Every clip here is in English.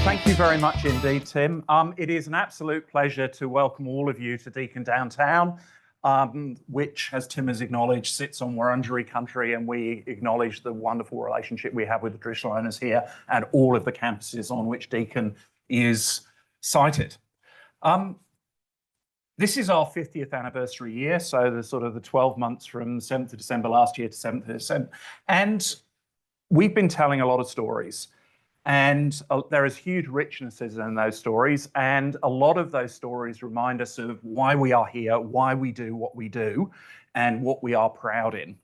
Thank you very much indeed, Tim. It is an absolute pleasure to welcome all of you to Deakin Downtown, which, as Tim has acknowledged, sits on Wurundjeri country, and we acknowledge the wonderful relationship we have with the traditional owners here and all of the campuses on which Deakin is sited. This is our 50th anniversary year, so the 12 months from 7th of December last year to 7th of December. And we've been telling a lot of stories. And there is huge richnesses in those stories. And a lot of those stories remind us of why we are here, why we do what we do, and what we are proud in.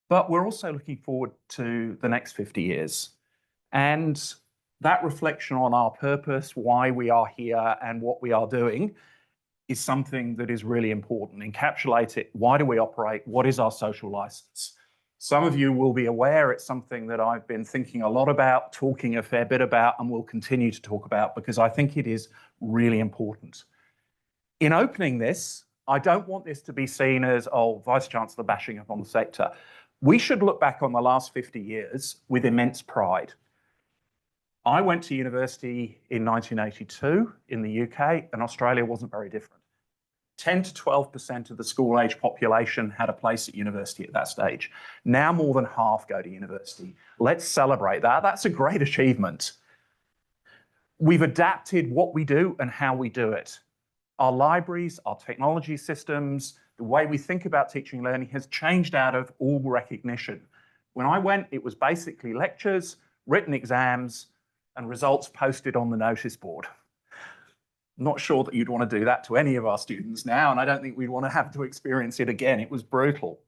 But we're also looking forward to the next 50 years. And that reflection on our purpose, why we are here, and what we are doing is something that is really important. Encapsulate it. Why do we operate? What is our social license? Some of you will be aware it's something that I've been thinking a lot about, talking a fair bit about, and will continue to talk about because I think it is really important. In opening this, I don't want this to be seen as, oh, Vice-Chancellor bashing up on the sector. We should look back on the last 50 years with immense pride. I went to university in 1982 in the UK, and Australia wasn't very different. 10 to 12% of the school-age population had a place at university at that stage. Now more than half go to university. Let's celebrate that. That's a great achievement. We've adapted what we do and how we do it. Our libraries, our technology systems, the way we think about teaching and learning has changed out of all recognition. When I went, it was basically lectures, written exams, and results posted on the notice board. Not sure that you'd want to do that to any of our students now, and I don't think we'd want to have to experience it again. It was brutal.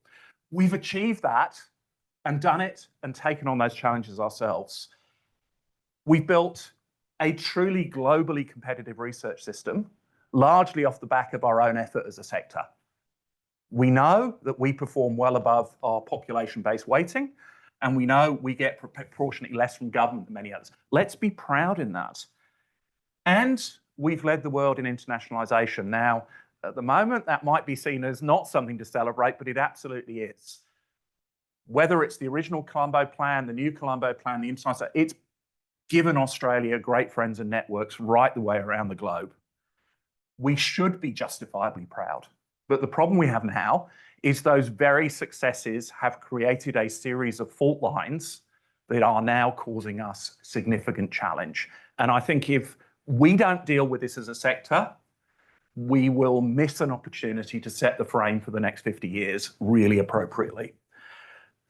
We've achieved that and done it and taken on those challenges ourselves. We've built a truly globally competitive research system, largely off the back of our own effort as a sector. We know that we perform well above our population-based weighting, and we know we get proportionately less from government than many others. Let's be proud in that. And we've led the world in internationalisation. Now, at the moment, that might be seen as not something to celebrate, but it absolutely is. Whether it's the original Colombo Plan, the new Colombo Plan, the international, it's given Australia great friends and networks right the way around the globe. We should be justifiably proud. But the problem we have now is those very successes have created a series of fault lines that are now causing us significant challenge. And I think if we don't deal with this as a sector, we will miss an opportunity to set the frame for the next 50 years really appropriately.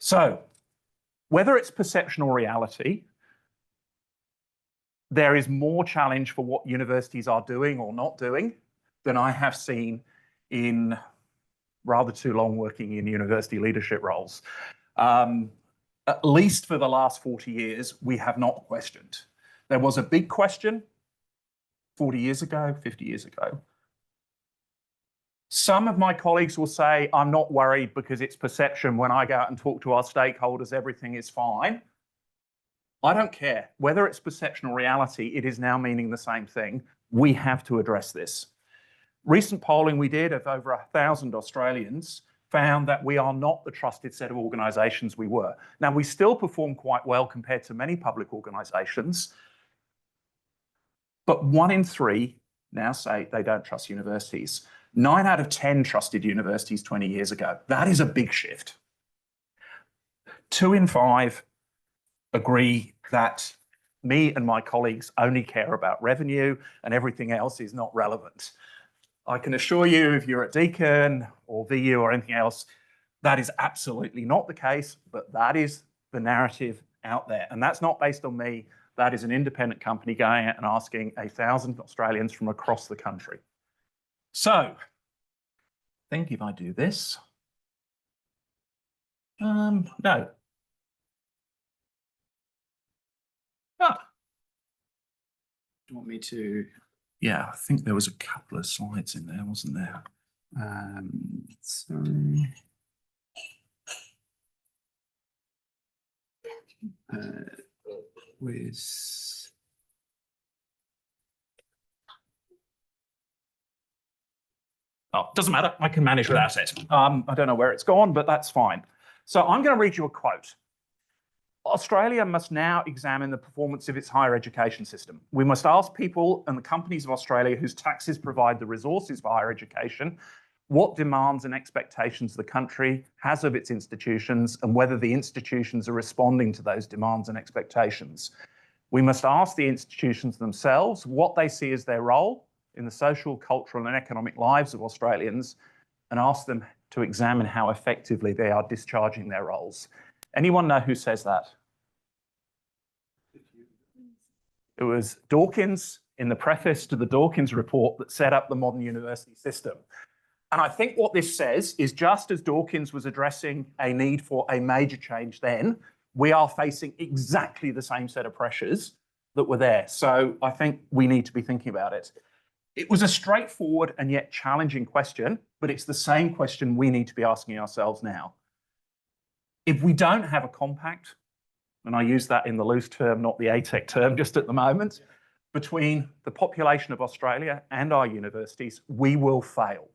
So, whether it's perception or reality, there is more challenge for what universities are doing or not doing than I have seen in rather too long working in university leadership roles. At least for the last 40 years, we have not questioned. There was a big question 40 years ago, 50 years ago. Some of my colleagues will say, I'm not worried because it's perception. When I go out and talk to our stakeholders, everything is fine. I don't care. Whether it's perception or reality, it is now meaning the same thing. We have to address this. Recent polling we did of over 1,000 Australians found that we are not the trusted set of organisations we were. Now, we still perform quite well compared to many public organisations, but 1 in 3 now say they don't trust universities. 9 out of 10 trusted universities 20 years ago. That is a big shift. 2 in 5 agree that me and my colleagues only care about revenue and everything else is not relevant. I can assure you, if you're at Deakin or VU or anything else, that is absolutely not the case, but that is the narrative out there. And that's not based on me. That is an independent company going out and asking 1,000 Australians from across the country. So, I think if I do this, no. Do you want me to? Yeah, I think there was a couple of slides in there, wasn't there? Oh, doesn't matter. I can manage without it. I don't know where it's gone, but that's fine. So I'm going to read you a quote. Australia must now examine the performance of its higher education system. We must ask people and the companies of Australia whose taxes provide the resources for higher education what demands and expectations the country has of its institutions and whether the institutions are responding to those demands and expectations. We must ask the institutions themselves what they see as their role in the social, cultural and economic lives of Australians and ask them to examine how effectively they are discharging their roles. Anyone know who says that? It was Dawkins in the preface to the Dawkins report that set up the modern university system. And I think what this says is just as Dawkins was addressing a need for a major change then, we are facing exactly the same set of pressures that were there. So I think we need to be thinking about it. It was a straightforward and yet challenging question, but it's the same question we need to be asking ourselves now. If we don't have a compact, and I use that in the loose term, not the ATEC term just at the moment, between the population of Australia and our universities, we will fail.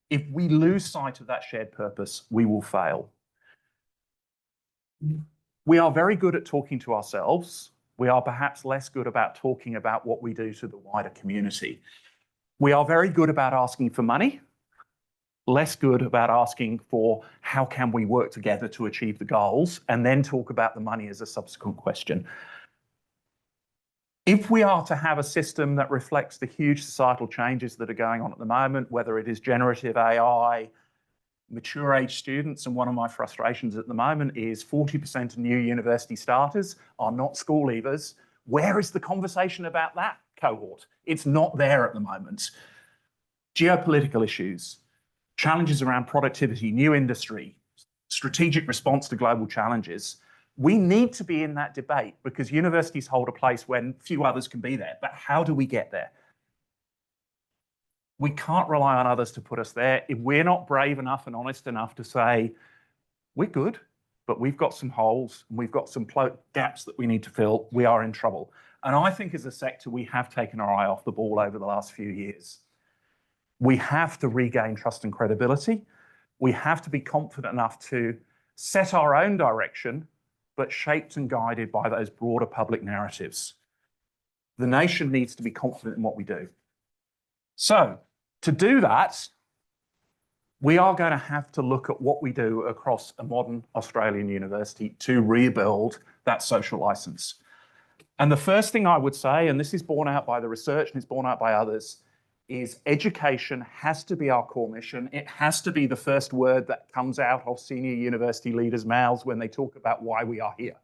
If we lose sight of that shared purpose, we will fail. We are very good at talking to ourselves. We are perhaps less good about talking about what we do to the wider community. We are very good about asking for money, less good about asking for how can we work together to achieve the goals, and then talk about the money as a subsequent question. If we are to have a system that reflects the huge societal changes that are going on at the moment, whether it is generative AI, mature age students, and one of my frustrations at the moment is 40% of new university starters are not school leavers. Where is the conversation about that cohort? It's not there at the moment. Geopolitical issues, challenges around productivity, new industry, strategic response to global challenges. We need to be in that debate because universities hold a place when few others can be there. But how do we get there? We can't rely on others to put us there. If we're not brave enough and honest enough to say, we're good, but we've got some holes and we've got some gaps that we need to fill, we are in trouble. And I think as a sector, we have taken our eye off the ball over the last few years. We have to regain trust and credibility. We have to be confident enough to set our own direction, but shaped and guided by those broader public narratives. The nation needs to be confident in what we do. So to do that, we are going to have to look at what we do across a modern Australian university to rebuild that social license. And the first thing I would say, and this is borne out by the research and it's borne out by others, is education has to be our core mission. It has to be the first word that comes out of senior university leaders' mouths when they talk about why we are here.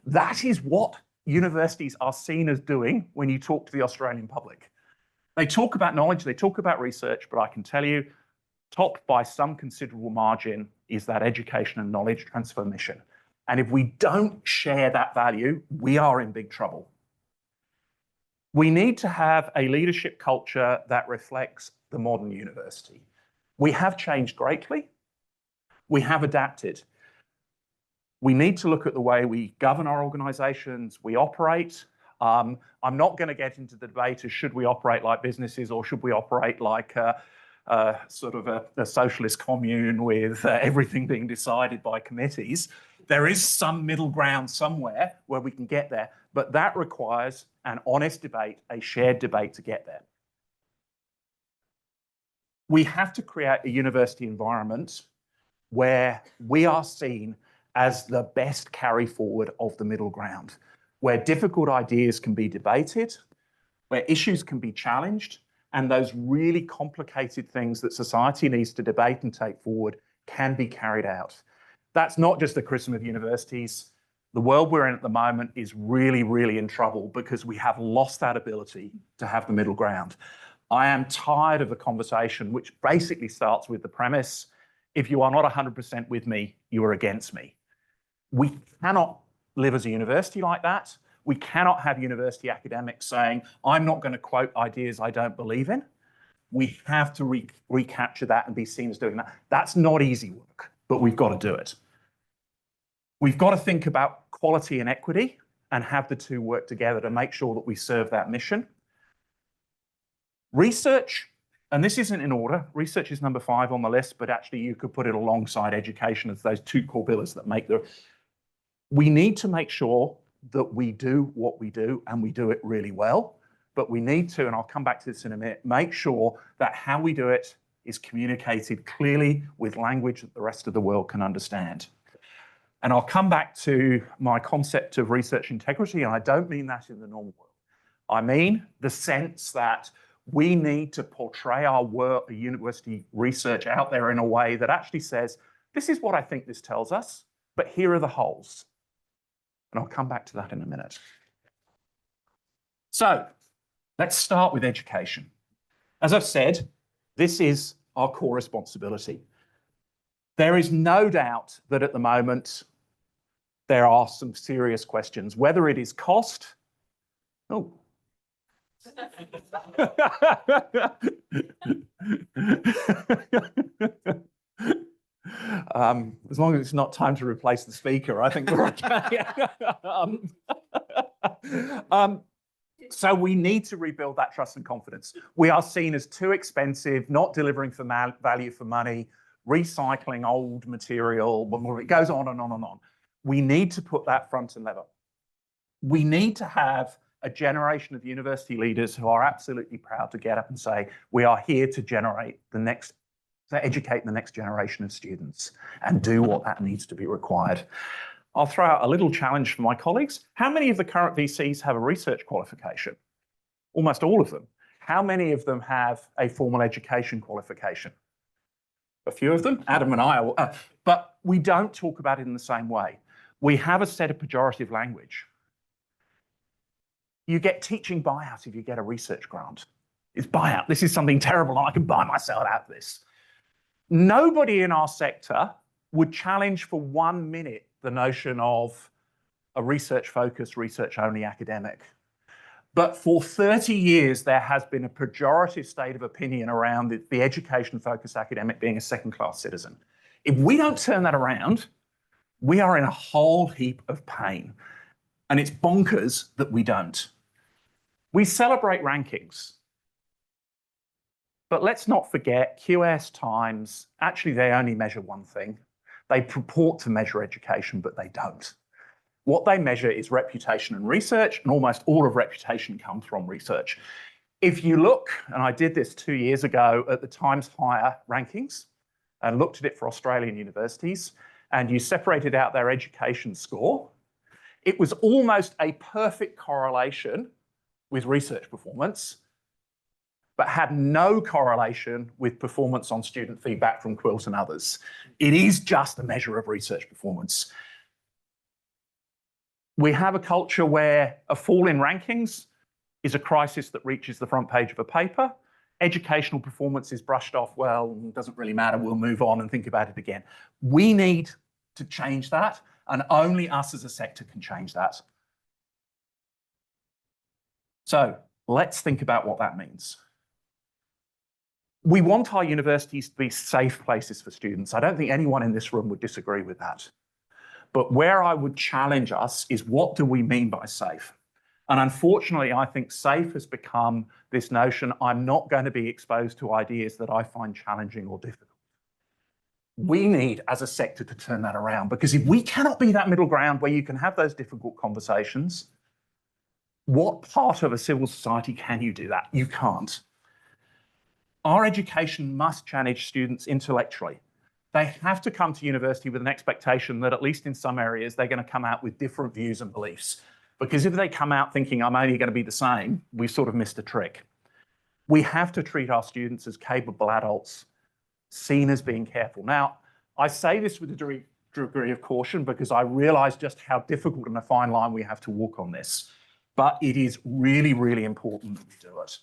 That is what universities are seen as doing when you talk to the Australian public. They talk about knowledge, they talk about research, but I can tell you, topped by some considerable margin is that education and knowledge transfer mission. And if we don't share that value, we are in big trouble. We need to have a leadership culture that reflects the modern university. We have changed greatly. We have adapted. We need to look at the way we govern our organisations, we operate. I'm not going to get into the debate of should we operate like businesses or should we operate like sort of a socialist commune with everything being decided by committees. There is some middle ground somewhere where we can get there, but that requires an honest debate, a shared debate to get there. We have to create a university environment where we are seen as the best carry forward of the middle ground, where difficult ideas can be debated, where issues can be challenged, and those really complicated things that society needs to debate and take forward can be carried out. That's not just the criticism of universities. The world we're in at the moment is really, really in trouble because we have lost that ability to have the middle ground. I am tired of the conversation, which basically starts with the premise, if you are not 100% with me, you are against me. We cannot live as a university like that. We cannot have university academics saying, I'm not going to quote ideas I don't believe in. We have to recapture that and be seen as doing that. That's not easy work, but we've got to do it. We've got to think about quality and equity and have the two work together to make sure that we serve that mission. Research and this isn't in order. Research is number 5 on the list, but actually you could put it alongside education as those 2 core pillars that make the... We need to make sure that we do what we do and we do it really well, but we need to, and I'll come back to this in a minute, make sure that how we do it is communicated clearly with language that the rest of the world can understand. And I'll come back to my concept of research integrity, and I don't mean that in the normal world. I mean the sense that we need to portray our work, the university research out there in a way that actually says, this is what I think this tells us, but here are the holes. And I'll come back to that in a minute. So let's start with education. As I've said, this is our core responsibility. There is no doubt that at the moment, there are some serious questions, whether it is cost. Oh. As long as it's not time to replace the speaker, I think we're okay. So we need to rebuild that trust and confidence. We are seen as too expensive, not delivering for value for money, recycling old material, it goes on and on and on. We need to put that front and level. We need to have a generation of university leaders who are absolutely proud to get up and say, we are here to generate the next, to educate the next generation of students and do what that needs to be required. I'll throw out a little challenge for my colleagues. How many of the current VCs have a research qualification? Almost all of them. How many of them have a formal education qualification? A few of them. Adam and I are, but we don't talk about it in the same way. We have a set of pejorative language. You get teaching buyout if you get a research grant. It's buyout. This is something terrible and I can buy myself out of this. Nobody in our sector would challenge for 1 minute the notion of a research-focused, research-only academic. But for 30 years, there has been a pejorative state of opinion around the education-focused academic being a second-class citizen. If we don't turn that around, we are in a whole heap of pain. And it's bonkers that we don't. We celebrate rankings. But let's not forget, QS Times, actually they only measure one thing. They purport to measure education, but they don't. What they measure is reputation and research, and almost all of reputation comes from research. If you look, and I did this 2 years ago at the Times Higher rankings, and looked at it for Australian universities, and you separated out their education score, it was almost a perfect correlation with research performance, but had no correlation with performance on student feedback from Quilt and others. It is just a measure of research performance. We have a culture where a fall in rankings is a crisis that reaches the front page of a paper. Educational performance is brushed off, well, it doesn't really matter, we'll move on and think about it again. We need to change that, and only us as a sector can change that. So let's think about what that means. We want our universities to be safe places for students. I don't think anyone in this room would disagree with that. But where I would challenge us is, what do we mean by safe? And unfortunately, I think safe has become this notion, I'm not going to be exposed to ideas that I find challenging or difficult. We need, as a sector, to turn that around, because if we cannot be that middle ground where you can have those difficult conversations, what part of a civil society can you do that? You can't. Our education must challenge students intellectually. They have to come to university with an expectation that, at least in some areas, they're going to come out with different views and beliefs. Because if they come out thinking, I'm only going to be the same, we've sort of missed a trick. We have to treat our students as capable adults, seen as being careful. Now, I say this with a degree of caution because I realise just how difficult and a fine line we have to walk on this. But it is really, really important that we do it.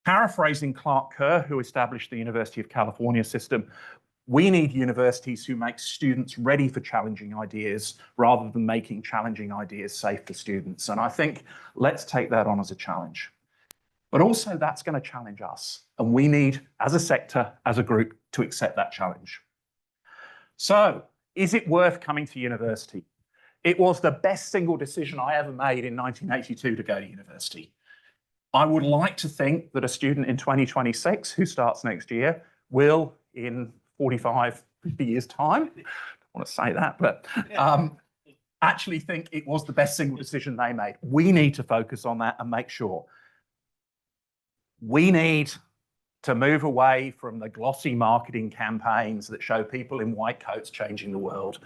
Paraphrasing Clark Kerr, who established the University of California system, we need universities who make students ready for challenging ideas rather than making challenging ideas safe for students. And I think let's take that on as a challenge. But also that's going to challenge us. And we need, as a sector, as a group, to accept that challenge. So, is it worth coming to university? It was the best single decision I ever made in 1982 to go to university. I would like to think that a student in 2026 who starts next year will, in 45, 50 years' time, I don't want to say that, but actually think it was the best single decision they made. We need to focus on that and make sure. We need to move away from the glossy marketing campaigns that show people in white coats changing the world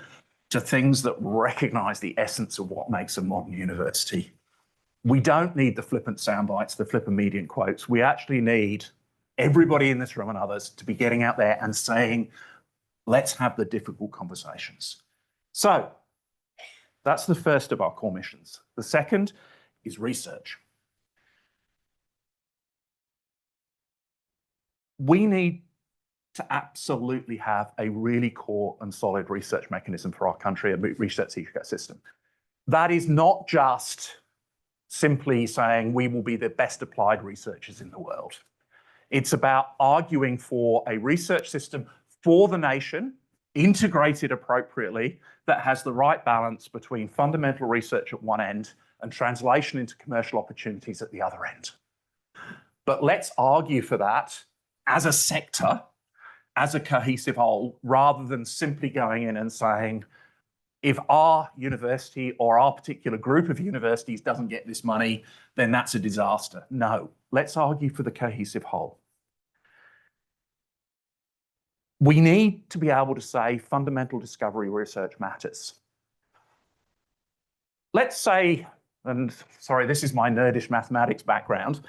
to things that recognize the essence of what makes a modern university. We don't need the flippant sound bites, the flippant median quotes. We actually need everybody in this room and others to be getting out there and saying, let's have the difficult conversations. So that's the first of our core missions. The second is research. We need to absolutely have a really core and solid research mechanism for our country, a research ecosystem. That is not just simply saying we will be the best applied researchers in the world. It's about arguing for a research system for the nation, integrated appropriately, that has the right balance between fundamental research at one end and translation into commercial opportunities at the other end. But let's argue for that as a sector, as a cohesive whole, rather than simply going in and saying, if our university or our particular group of universities doesn't get this money, then that's a disaster. No, let's argue for the cohesive whole. We need to be able to say fundamental discovery research matters. Let's say, and sorry, this is my nerdish mathematics background,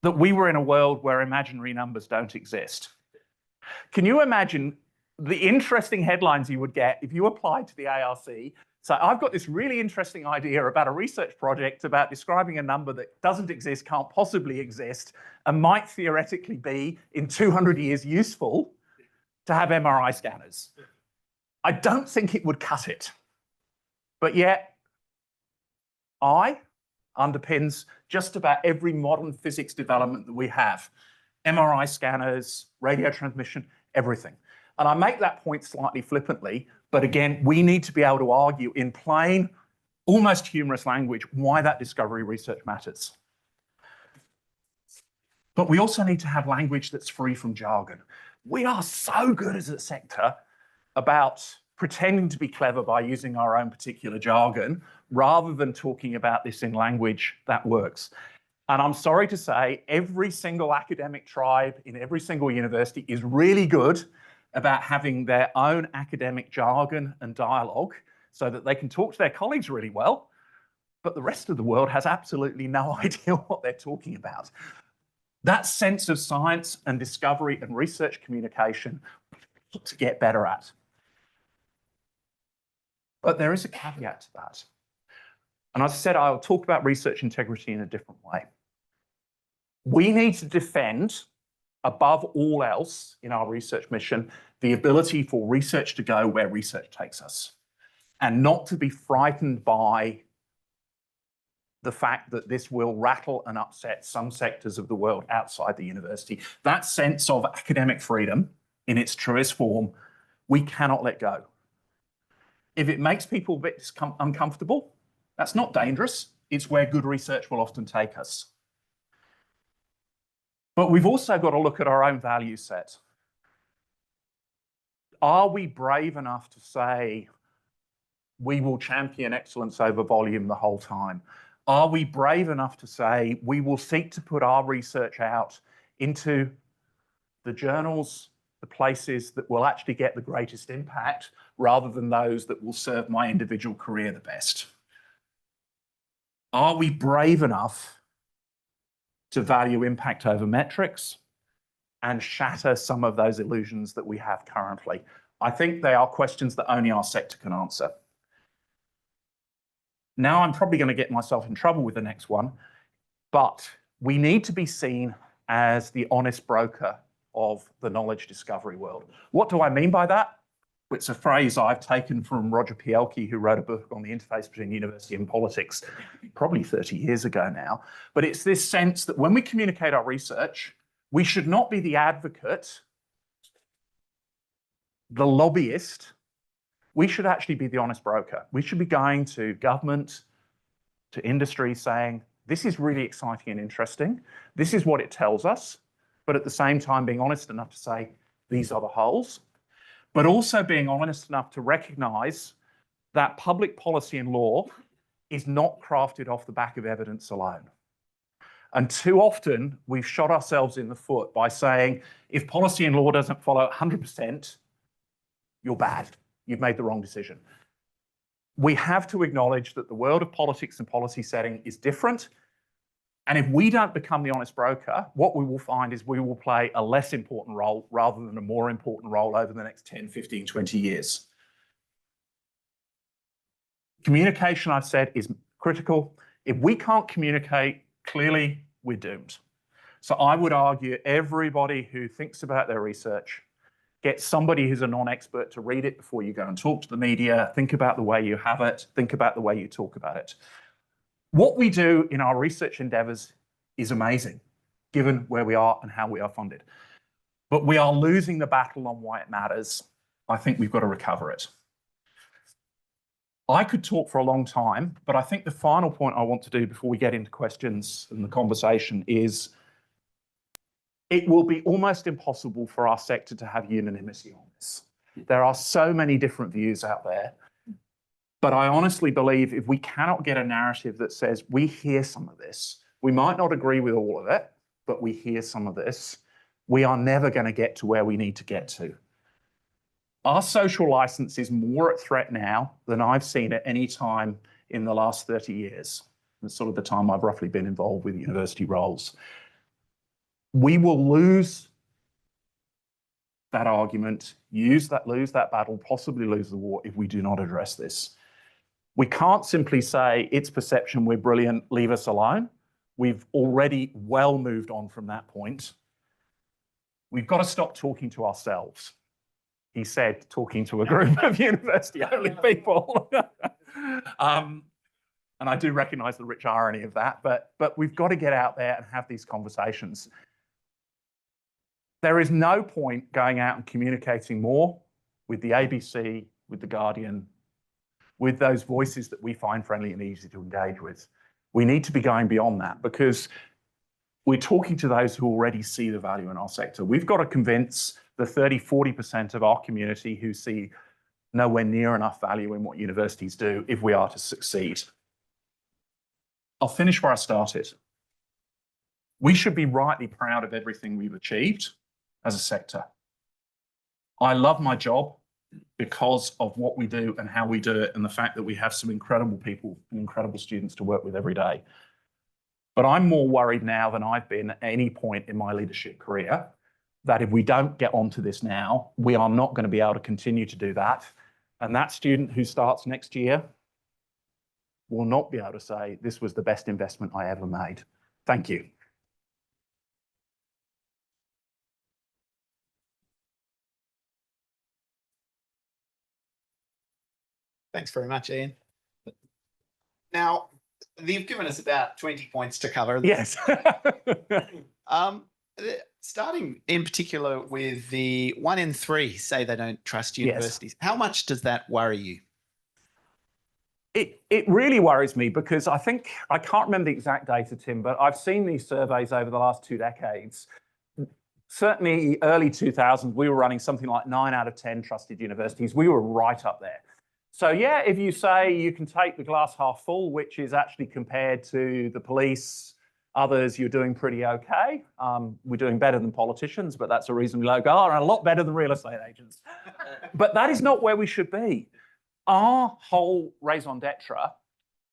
that we were in a world where imaginary numbers don't exist. Can you imagine the interesting headlines you would get if you applied to the ARC? So I've got this really interesting idea about a research project about describing a number that doesn't exist, can't possibly exist, and might theoretically be in 200 years useful to have MRI scanners. I don't think it would cut it. But yet, I underpins just about every modern physics development that we have. MRI scanners, radio transmission, everything. And I make that point slightly flippantly, but again, we need to be able to argue in plain, almost humorous language why that discovery research matters. But we also need to have language that's free from jargon. We are so good as a sector about pretending to be clever by using our own particular jargon, rather than talking about this in language that works. And I'm sorry to say, every single academic tribe in every single university is really good about having their own academic jargon and dialogue so that they can talk to their colleagues really well, but the rest of the world has absolutely no idea what they're talking about. That sense of science and discovery and research communication to get better at. But there is a caveat to that. And as I said, I'll talk about research integrity in a different way. We need to defend, above all else in our research mission, the ability for research to go where research takes us, and not to be frightened by the fact that this will rattle and upset some sectors of the world outside the university. That sense of academic freedom in its truest form, we cannot let go. If it makes people a bit uncomfortable, that's not dangerous. It's where good research will often take us. But we've also got to look at our own value set. Are we brave enough to say we will champion excellence over volume the whole time? Are we brave enough to say we will seek to put our research out into the journals, the places that will actually get the greatest impact, rather than those that will serve my individual career the best? Are we brave enough to value impact over metrics and shatter some of those illusions that we have currently? I think they are questions that only our sector can answer. Now I'm probably going to get myself in trouble with the next one, but we need to be seen as the honest broker of the knowledge discovery world. What do I mean by that? It's a phrase I've taken from Roger Pielke, who wrote a book on the interface between university and politics, probably 30 years ago now. But it's this sense that when we communicate our research, we should not be the advocate, the lobbyist. We should actually be the honest broker. We should be going to government, to industry, saying, this is really exciting and interesting. This is what it tells us, but at the same time being honest enough to say, these are the holes, but also being honest enough to recognise that public policy and law is not crafted off the back of evidence alone. And too often we've shot ourselves in the foot by saying, if policy and law doesn't follow 100%, you're bad. You've made the wrong decision. We have to acknowledge that the world of politics and policy setting is different. And if we don't become the honest broker, what we will find is we will play a less important role rather than a more important role over the next 10, 15, 20 years. Communication, I've said, is critical. If we can't communicate clearly, we're doomed. So I would argue everybody who thinks about their research, get somebody who's a non-expert to read it before you go and talk to the media, think about the way you have it, think about the way you talk about it. What we do in our research endeavours is amazing, given where we are and how we are funded. But we are losing the battle on why it matters. I think we've got to recover it. I could talk for a long time, but I think the final point I want to do before we get into questions and the conversation is it will be almost impossible for our sector to have unanimity on this. There are so many different views out there, but I honestly believe if we cannot get a narrative that says we hear some of this, we might not agree with all of it, but we hear some of this, we are never going to get to where we need to get to. Our social license is more at threat now than I've seen at any time in the last 30 years. It's sort of the time I've roughly been involved with university roles. We will lose that argument, lose that battle, possibly lose the war if we do not address this. We can't simply say, it's perception, we're brilliant, leave us alone. We've already well moved on from that point. We've got to stop talking to ourselves. He said, talking to a group of university-only people. And I do recognise the rich irony of that, but we've got to get out there and have these conversations. There is no point going out and communicating more with the ABC, with the Guardian, with those voices that we find friendly and easy to engage with. We need to be going beyond that because we're talking to those who already see the value in our sector. We've got to convince the 30, 40% of our community who see nowhere near enough value in what universities do if we are to succeed. I'll finish where I started. We should be rightly proud of everything we've achieved as a sector. I love my job because of what we do and how we do it and the fact that we have some incredible people and incredible students to work with every day. But I'm more worried now than I've been at any point in my leadership career that if we don't get onto this now, we are not going to be able to continue to do that. And that student who starts next year will not be able to say, this was the best investment I ever made. Thank you. Thanks very much, Iain. Now, you've given us about 20 points to cover. Yes. Starting in particular with the 1 in 3 say they don't trust universities. Yes. How much does that worry you? It really worries me because I can't remember the exact data, Tim, but I've seen these surveys over the last 2 decades. Certainly early 2000s, we were running something like 9 out of 10 trusted universities. We were right up there. So yeah, if you say you can take the glass half full, which is actually compared to the police, others, you're doing pretty okay. We're doing better than politicians, but that's a reasonably low bar and a lot better than real estate agents. But that is not where we should be. Our whole raison d'etre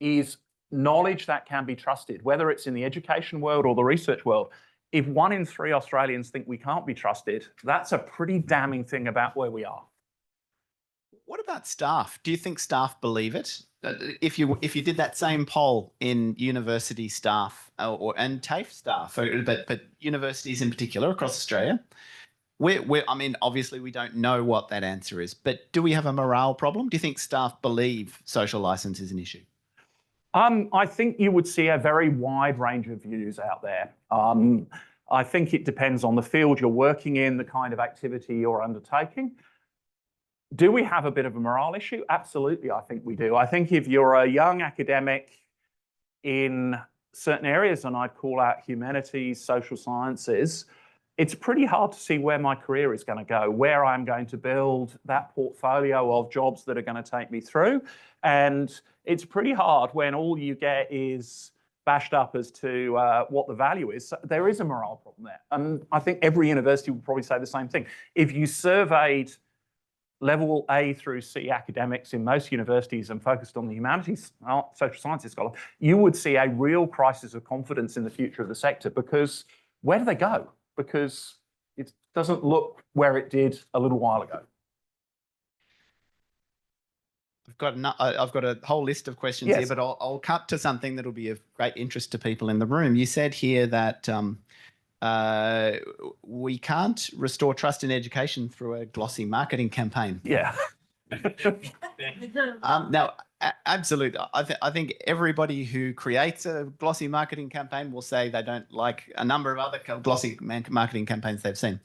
is knowledge that can be trusted, whether it's in the education world or the research world. If 1 in 3 Australians think we can't be trusted, that's a pretty damning thing about where we are. What about staff? Do you think staff believe it? If you did that same poll in university staff and TAFE staff, but universities in particular across Australia, I mean, obviously we don't know what that answer is, but do we have a morale problem? Do you think staff believe social licence is an issue? I think you would see a very wide range of views out there. I think it depends on the field you're working in, the kind of activity you're undertaking. Do we have a bit of a morale issue? Absolutely, I think we do. I think if you're a young academic in certain areas, and I'd call out humanities, social sciences, it's pretty hard to see where my career is going to go, where I'm going to build that portfolio of jobs that are going to take me through. And it's pretty hard when all you get is bashed up as to what the value is. So there is a morale problem there. And I think every university would probably say the same thing. If you surveyed level A through C academics in most universities and focused on the humanities, social sciences scholars, you would see a real crisis of confidence in the future of the sector, because where do they go? Because it doesn't look where it did a little while ago. I've got a whole list of questions here, but I'll cut to something that'll be of great interest to people in the room. You said here that we can't restore trust in education through a glossy marketing campaign. Yeah. Now, absolutely. I think everybody who creates a glossy marketing campaign will say they don't like a number of other glossy marketing campaigns they've seen.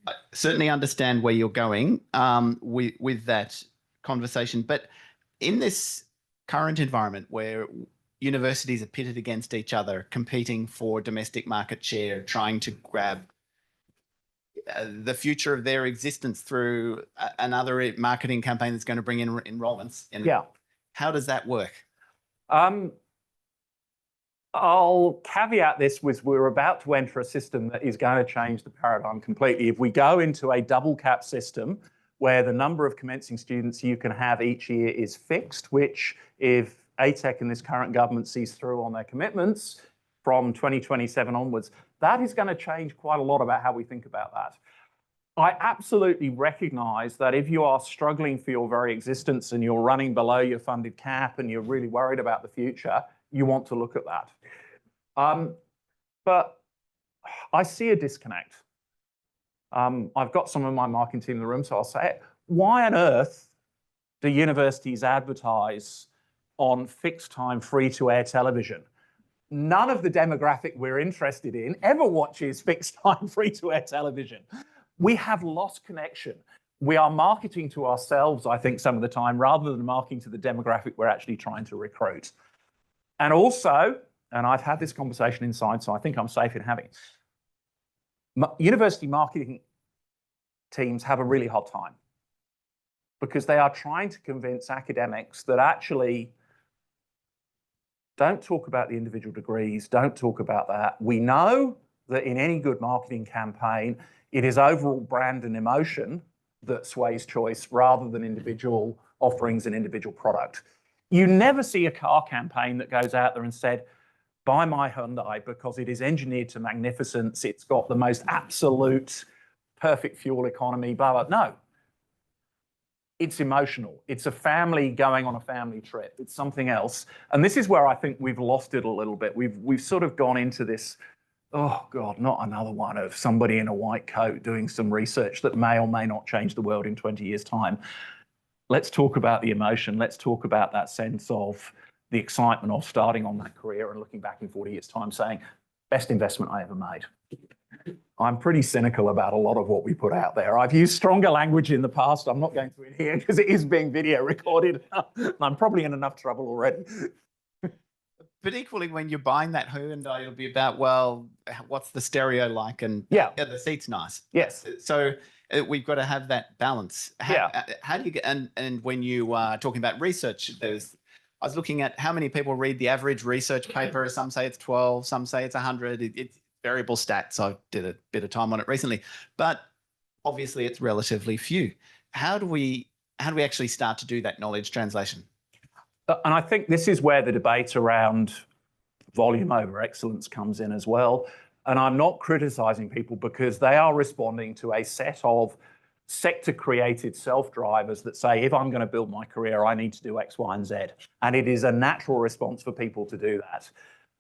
I certainly understand where you're going with that conversation, but in this current environment where universities are pitted against each other, competing for domestic market share, trying to grab the future of their existence through another marketing campaign that's going to bring in enrollments. How does that work? I'll caveat this with, we're about to enter a system that is going to change the paradigm completely. If we go into a double cap system where the number of commencing students you can have each year is fixed, which if ATEC and this current government sees through on their commitments from 2027 onwards, that is going to change quite a lot about how we think about that. I absolutely recognise that if you are struggling for your very existence and you're running below your funded cap and you're really worried about the future, you want to look at that. But I see a disconnect. I've got some of my marketing team in the room, so I'll say it. Why on earth do universities advertise on fixed time free-to-air television? None of the demographic we're interested in ever watches fixed time free-to-air television. We have lost connection. We are marketing to ourselves, I think, some of the time, rather than marketing to the demographic we're actually trying to recruit. And also, and I've had this conversation inside, so I think I'm safe in having it, university marketing teams have a really hard time because they are trying to convince academics that actually don't talk about the individual degrees, don't talk about that. We know that in any good marketing campaign, it is overall brand and emotion that sways choice rather than individual offerings and individual product. You never see a car campaign that goes out there and said, buy my Hyundai because it is engineered to magnificence, it's got the most absolute perfect fuel economy, blah, blah. No. It's emotional. It's a family going on a family trip. It's something else. And this is where I think we've lost it a little bit. We've sort of gone into this, oh God, not another one of somebody in a white coat doing some research that may or may not change the world in 20 years' time. Let's talk about the emotion. Let's talk about that sense of the excitement of starting on that career and looking back in 40 years' time saying, best investment I ever made. I'm pretty cynical about a lot of what we put out there. I've used stronger language in the past. I'm not going to in here because it is being video recorded. I'm probably in enough trouble already. But equally, when you're buying that Hyundai, it'll be about, well, what's the stereo like? And yeah, the seat's nice. Yes. So we've got to have that balance. How do you get, and when you are talking about research, I was looking at how many people read the average research paper. Some say it's 12, some say it's 100. It's variable stats. I did a bit of time on it recently, but obviously it's relatively few. How do we actually start to do that knowledge translation? And I think this is where the debate around volume over excellence comes in as well. And I'm not criticizing people because they are responding to a set of sector-created self-drivers that say, if I'm going to build my career, I need to do X, Y, and Z. And it is a natural response for people to do that.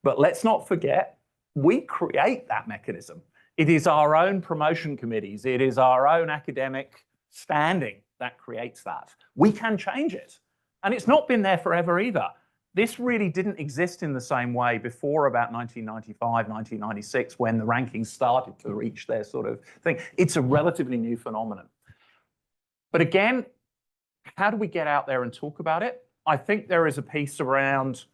But let's not forget, we create that mechanism. It is our own promotion committees. It is our own academic standing that creates that. We can change it. And it's not been there forever either. This really didn't exist in the same way before about 1995, 1996, when the rankings started to reach their sort of thing. It's a relatively new phenomenon. But again, how do we get out there and talk about it? I think there is a piece around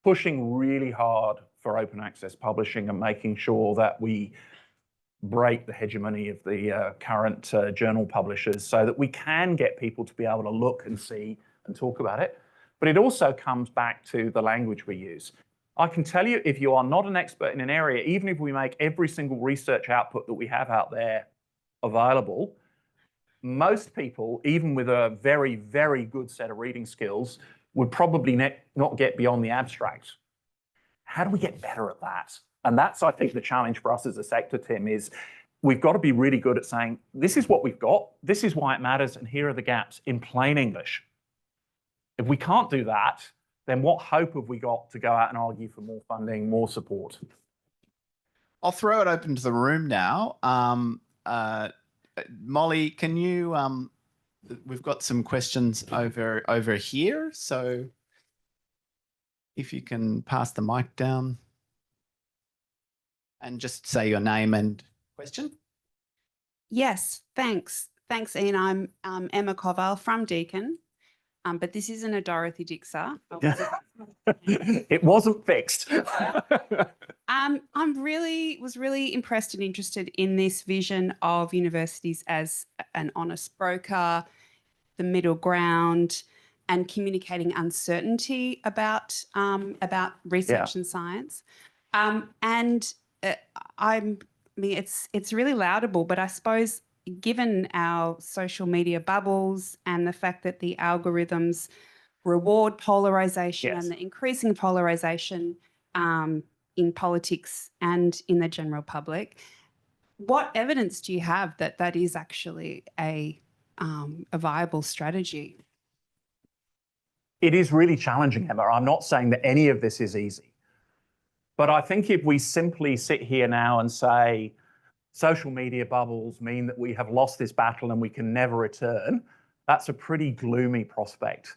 pushing really hard for open access publishing and making sure that we break the hegemony of the current journal publishers so that we can get people to be able to look and see and talk about it. But it also comes back to the language we use. I can tell you, if you are not an expert in an area, even if we make every single research output that we have out there available, most people, even with a very, very good set of reading skills, would probably not get beyond the abstract. How do we get better at that? And that's, I think, the challenge for us as a sector, Tim, is we've got to be really good at saying, this is what we've got, this is why it matters, and here are the gaps in plain English. If we can't do that, then what hope have we got to go out and argue for more funding, more support? I'll throw it open to the room now. Molly, can you, we've got some questions over here. So if you can pass the mic down and just say your name and question. Yes, thanks. Thanks, Iain. I'm Emma Koval from Deakin, but this isn't a Dorothy Dixer. It wasn't fixed. Was really impressed and interested in this vision of universities as an honest broker, the middle ground, and communicating uncertainty about research and science. It's really laudable, but I suppose given our social media bubbles and the fact that the algorithms reward polarization and the increasing polarization in politics and in the general public, what evidence do you have that that is actually a viable strategy? It is really challenging, Emma. I'm not saying that any of this is easy. But I think if we simply sit here now and say social media bubbles mean that we have lost this battle and we can never return, that's a pretty gloomy prospect.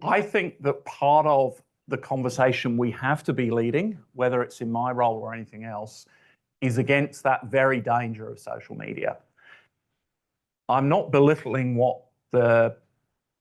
I think that part of the conversation we have to be leading, whether it's in my role or anything else, is against that very danger of social media. I'm not belittling what the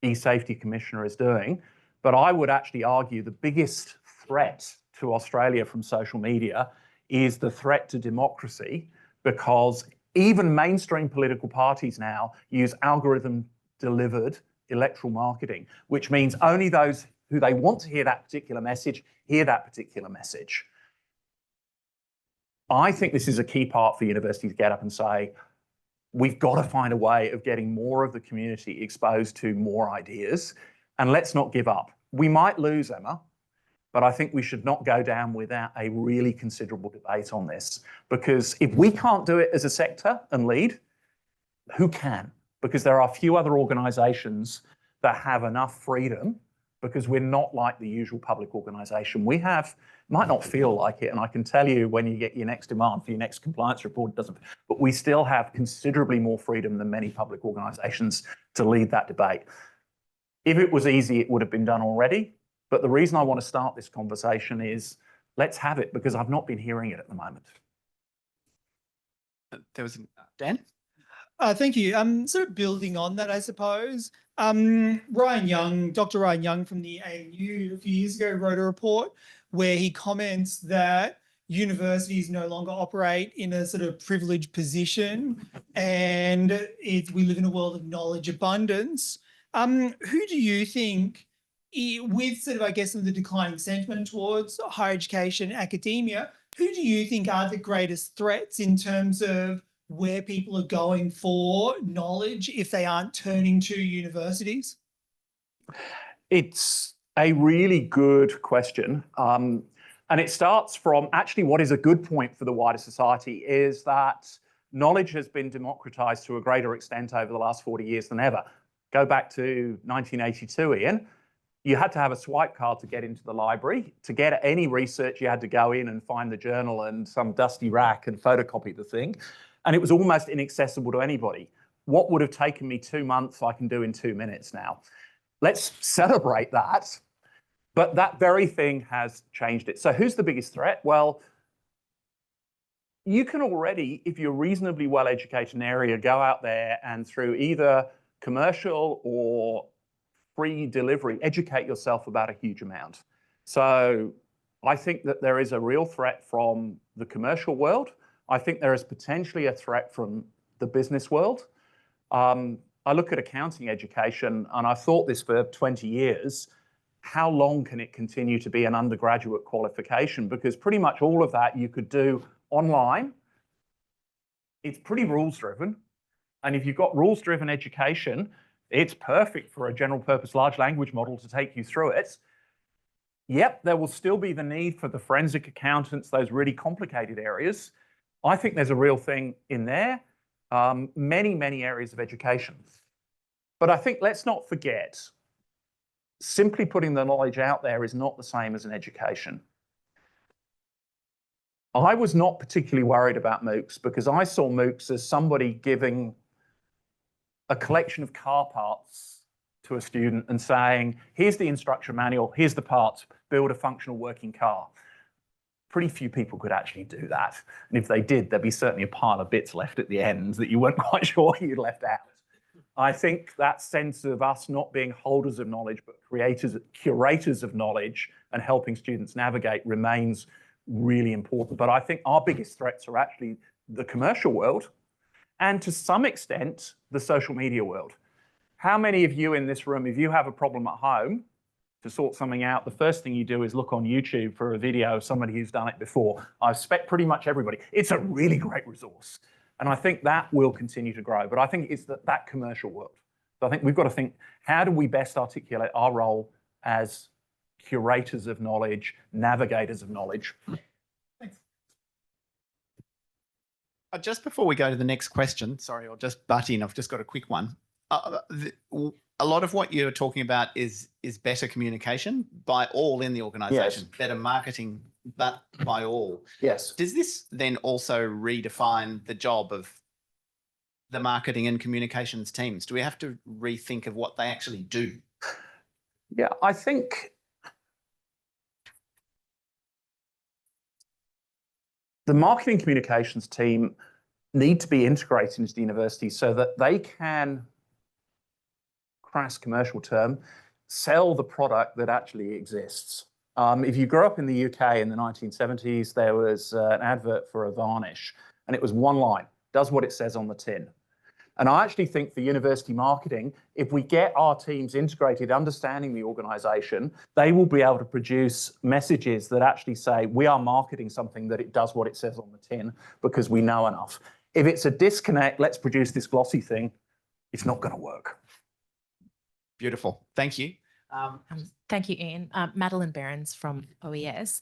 e-safety commissioner is doing, but I would actually argue the biggest threat to Australia from social media is the threat to democracy, because even mainstream political parties now use algorithm-delivered electoral marketing, which means only those who they want to hear that particular message hear that particular message. I think this is a key part for universities to get up and say, we've got to find a way of getting more of the community exposed to more ideas, and let's not give up. We might lose, Emma, but I think we should not go down without a really considerable debate on this, because if we can't do it as a sector and lead, who can? Because there are few other organisations that have enough freedom, because we're not like the usual public organisation. We have, might not feel like it, and I can tell you when you get your next demand for your next compliance report, it doesn't, but we still have considerably more freedom than many public organisations to lead that debate. If it was easy, it would have been done already. But the reason I want to start this conversation is let's have it, because I've not been hearing it at the moment. There was Dan. Thank you. Sort of building on that, I suppose. Ryan Young, Dr. Ryan Young from the ANU a few years ago wrote a report where he comments that universities no longer operate in a sort of privileged position, and we live in a world of knowledge abundance. Who do you think, with sort of, I guess, some of the declining sentiment towards higher education, academia, who do you think are the greatest threats in terms of where people are going for knowledge if they aren't turning to universities? It's a really good question. And it starts from actually what is a good point for the wider society is that knowledge has been democratized to a greater extent over the last 40 years than ever. Go back to 1982, Iain. You had to have a swipe card to get into the library. To get any research, you had to go in and find the journal and some dusty rack and photocopy the thing. And it was almost inaccessible to anybody. What would have taken me 2 months, I can do in 2 minutes now. Let's celebrate that. But that very thing has changed it. So who's the biggest threat? Well, you can already, if you're reasonably well educated in an area, go out there and through either commercial or free delivery, educate yourself about a huge amount. So I think that there is a real threat from the commercial world. I think there is potentially a threat from the business world. I look at accounting education, and I've thought this for 20 years. How long can it continue to be an undergraduate qualification? Because pretty much all of that you could do online. It's pretty rules-driven. And if you've got rules-driven education, it's perfect for a general purpose large language model to take you through it. Yep, there will still be the need for the forensic accountants, those really complicated areas. I think there's a real thing in there. Many areas of education. But I think let's not forget, simply putting the knowledge out there is not the same as an education. I was not particularly worried about MOOCs because I saw MOOCs as somebody giving a collection of car parts to a student and saying, here's the instruction manual, here's the parts, build a functional working car. Pretty few people could actually do that. And if they did, there'd be certainly a pile of bits left at the end that you weren't quite sure you'd left out. I think that sense of us not being holders of knowledge, but curators of knowledge and helping students navigate remains really important. But I think our biggest threats are actually the commercial world and to some extent, the social media world. How many of you in this room, if you have a problem at home to sort something out, the first thing you do is look on YouTube for a video of somebody who's done it before? I expect pretty much everybody. It's a really great resource. And I think that will continue to grow. But I think it's that commercial world. So I think we've got to think, how do we best articulate our role as curators of knowledge, navigators of knowledge? Thanks. Just before we go to the next question, sorry, I'll just butt in. I've just got a quick one. A lot of what you're talking about is better communication by all in the organisation, Yes. better marketing, but by all. Yes. Does this then also redefine the job of the marketing and communications teams? Do we have to rethink of what they actually do? Yeah, I think the marketing communications team need to be integrated into the university so that they can, crass commercial term, sell the product that actually exists. If you grew up in the UK in the 1970s, there was an advert for a varnish, and it was one line, does what it says on the tin. And I actually think for university marketing, if we get our teams integrated, understanding the organisation, they will be able to produce messages that actually say, we are marketing something that it does what it says on the tin because we know enough. If it's a disconnect, let's produce this glossy thing, it's not going to work. Beautiful. Thank you. Thank you, Ian. Madeline Behrens from OES.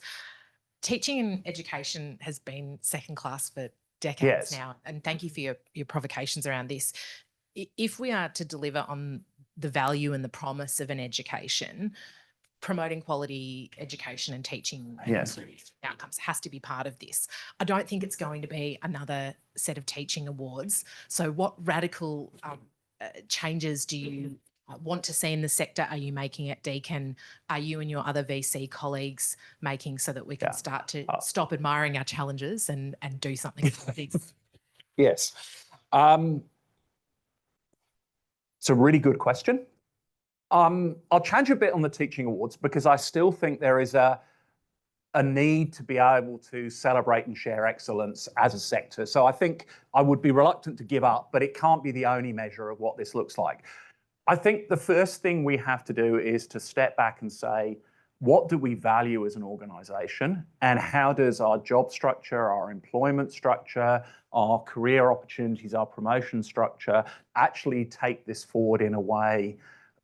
Teaching and education has been second class for decades now, and thank you for your provocations around this. If we are to deliver on the value and the promise of an education, promoting quality education and teaching outcomes has to be part of this. I don't think it's going to be another set of teaching awards. So what radical changes do you want to see in the sector? Are you making at Deakin? Are you and your other VC colleagues making so that we can start to stop admiring our challenges and do something about this? Yes. It's a really good question. I'll change a bit on the teaching awards because I still think there is a need to be able to celebrate and share excellence as a sector. So I think I would be reluctant to give up, but it can't be the only measure of what this looks like. I think the first thing we have to do is to step back and say, what do we value as an organisation, and how does our job structure, our employment structure, our career opportunities, our promotion structure actually take this forward in a way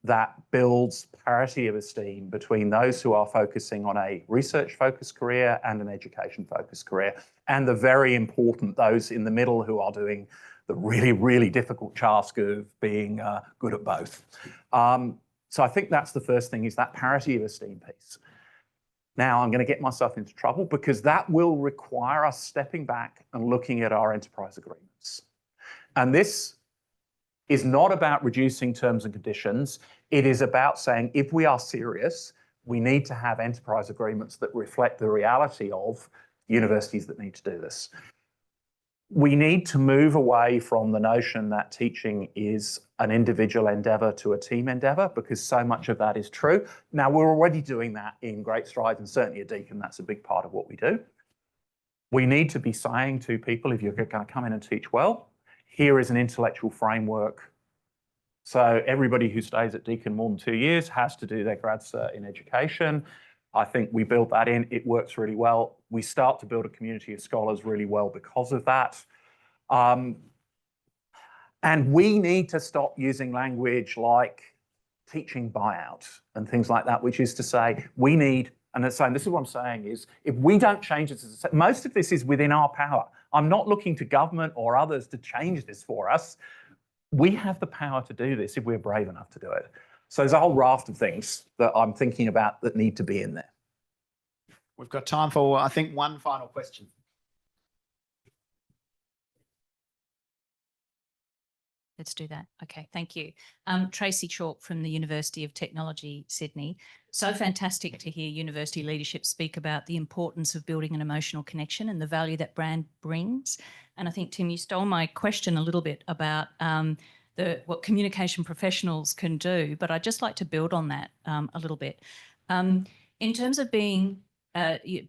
that builds parity of esteem between those who are focusing on a research-focused career and an education-focused career, and the very important those in the middle who are doing the really, really difficult task of being good at both. So I think that's the first thing, is that parity of esteem piece. Now I'm going to get myself into trouble because that will require us stepping back and looking at our enterprise agreements. And this is not about reducing terms and conditions. It is about saying, if we are serious, we need to have enterprise agreements that reflect the reality of universities that need to do this. we need to move away from the notion that teaching is an individual endeavour to a team endeavour, because so much of that is true. Now, we're already doing that in great strides, and certainly at Deakin, that's a big part of what we do. We need to be saying to people, if you're going to come in and teach well, here is an intellectual framework. So everybody who stays at Deakin more than 2 years has to do their grad cert in education. I think we built that in. It works really well. We start to build a community of scholars really well because of that. And we need to stop using language like teaching buyout and things like that, which is to say we need, and this is what I'm saying, is if we don't change this, most of this is within our power. I'm not looking to government or others to change this for us. We have the power to do this if we're brave enough to do it. So there's a whole raft of things that I'm thinking about that need to be in there. We've got time for, I think, one final question. Let's do that. Okay, thank you. Tracy Chalk from the University of Technology, Sydney. So fantastic to hear university leadership speak about the importance of building an emotional connection and the value that brand brings. And I think, Tim, you stole my question a little bit about what communication professionals can do, but I'd just like to build on that a little bit. In terms of being, telling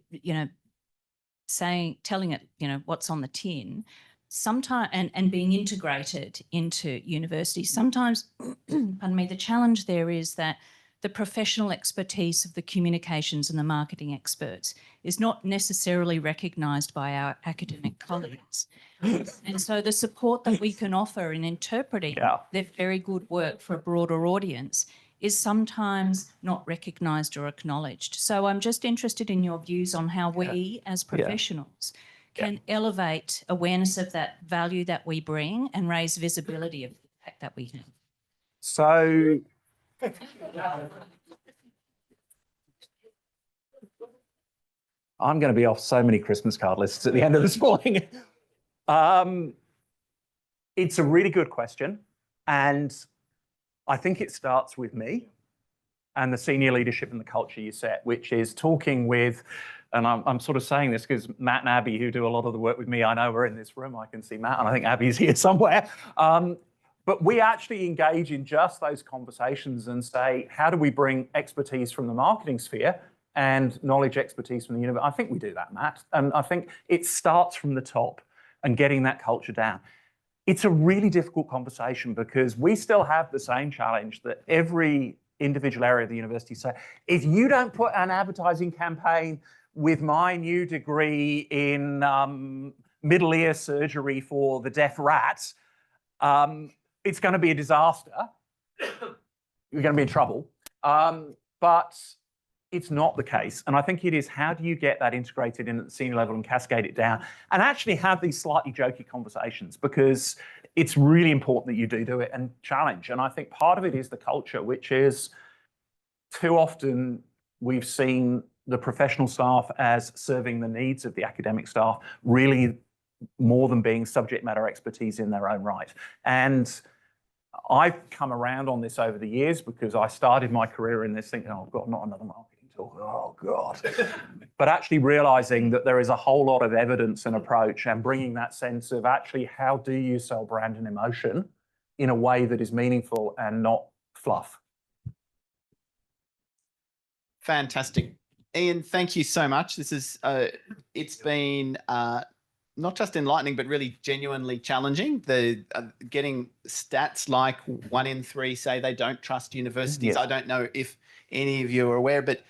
it, what's on the tin, sometimes, and being integrated into universities, sometimes, pardon me, the challenge there is that the professional expertise of the communications and the marketing experts is not necessarily recognised by our academic colleagues. And so the support that we can offer in interpreting their very good work for a broader audience is sometimes not recognised or acknowledged. So I'm just interested in your views on how we as professionals can elevate awareness of that value that we bring and raise visibility of the impact that we have. So I'm going to be off so many Christmas card lists at the end of this morning. It's a really good question. And I think it starts with me and the senior leadership and the culture you set, which is talking with, and I'm sort of saying this because Matt and Abby, who do a lot of the work with me, I know we're in this room. I can see Matt, and I think Abby's here somewhere. But we actually engage in just those conversations and say, how do we bring expertise from the marketing sphere and knowledge expertise from the university? I think we do that, Matt. And I think it starts from the top and getting that culture down. It's a really difficult conversation because we still have the same challenge that every individual area of the university say, if you don't put an advertising campaign with my new degree in middle ear surgery for the deaf rat, it's going to be a disaster. You're going to be in trouble. But it's not the case. And I think it is, how do you get that integrated in at the senior level and cascade it down and actually have these slightly jokey conversations, because it's really important that you do it and challenge. And I think part of it is the culture, which is too often we've seen the professional staff as serving the needs of the academic staff, really more than being subject matter expertise in their own right. And I've come around on this over the years because I started my career in this thinking, oh God, not another marketing talk, oh God. But actually realizing that there is a whole lot of evidence and approach, and bringing that sense of actually how do you sell brand and emotion in a way that is meaningful and not fluff. Fantastic. Iain, thank you so much. This is, it's been not just enlightening, but really genuinely challenging. The getting stats like 1 in 3 say they don't trust universities. I don't know if any of you are aware, but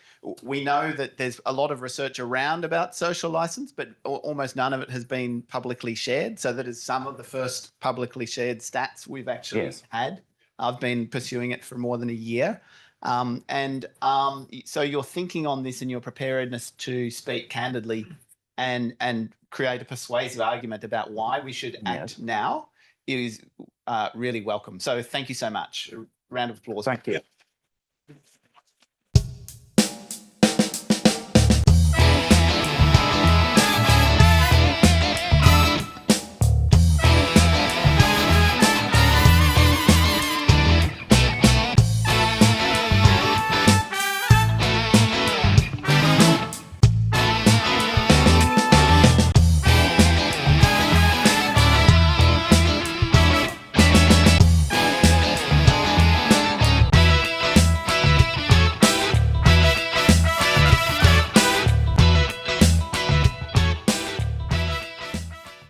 we know that there's a lot of research around about social license, but almost none of it has been publicly shared. So that is some of the first publicly shared stats we've actually had. I've been pursuing it for more than a year. So your thinking on this and your preparedness to speak candidly and create a persuasive argument about why we should act now is really welcome. So thank you so much. A round of applause. Thank you.